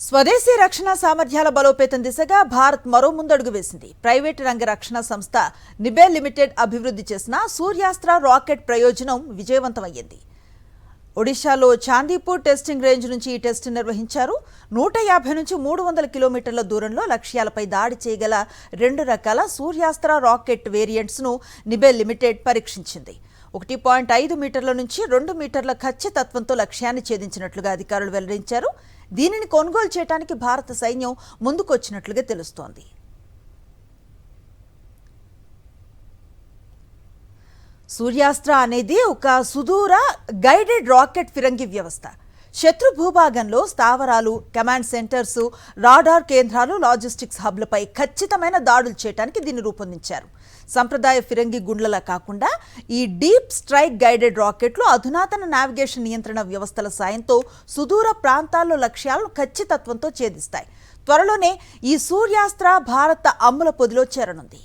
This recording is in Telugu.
స్వదేశీ రక్షణ సామర్థ్యాల బలోపేతం దిశగా భారత్ మరో ముందడుగు వేసింది. ప్రైవేటు రంగ రక్షణ సంస్థ నిబెల్ లిమిటెడ్ అభివృద్ధి చేసిన సూర్యాస్త్ర రాకెట్ ప్రయోజనం విజయవంతమయ్యింది. ఒడిశాలో చాందీపూర్ టెస్టింగ్ రేంజ్ నుంచి ఈ టెస్ట్ నిర్వహించారు. 150 నుంచి 300 కిలోమీటర్ల దూరంలో లక్ష్యాలపై దాడి చేయగల 2 రకాల సూర్యాస్త్ర రాకెట్ వేరియంట్స్ ను నిబెల్ లిమిటెడ్ పరీక్షించింది. 1.5 మీటర్ల నుంచి 2 మీటర్ల ఖచ్చితత్వంతో లక్ష్యాన్ని ఛేదించినట్లుగా అధికారులు వెల్లడించారు. దీనిని కొనుగోలు చేయడానికి భారత సైన్యం ముందుకొచ్చినట్లుగా తెలుస్తోంది. సూర్యాస్త్ర అనేది ఒక సుదూర గైడెడ్ రాకెట్ ఫిరంగి వ్యవస్థ. శత్రు భూభాగంలో స్థావరాలు, కమాండ్ సెంటర్స్, రాడార్ కేంద్రాలు, లాజిస్టిక్స్ హబ్లపై ఖచ్చితమైన దాడులు చేయడానికి దీన్ని రూపొందించారు. సంప్రదాయ ఫిరంగి గుండ్లలా కాకుండా ఈ డీప్ స్ట్రైక్ గైడెడ్ రాకెట్లు అధునాతన నావిగేషన్ నియంత్రణ వ్యవస్థల సాయంతో సుదూర ప్రాంతాల్లో లక్ష్యాలను ఖచ్చితత్వంతో ఛేదిస్తాయి. త్వరలోనే ఈ సూర్యాస్త్ర భారత అమ్ముల పొదిలో చేరనుంది.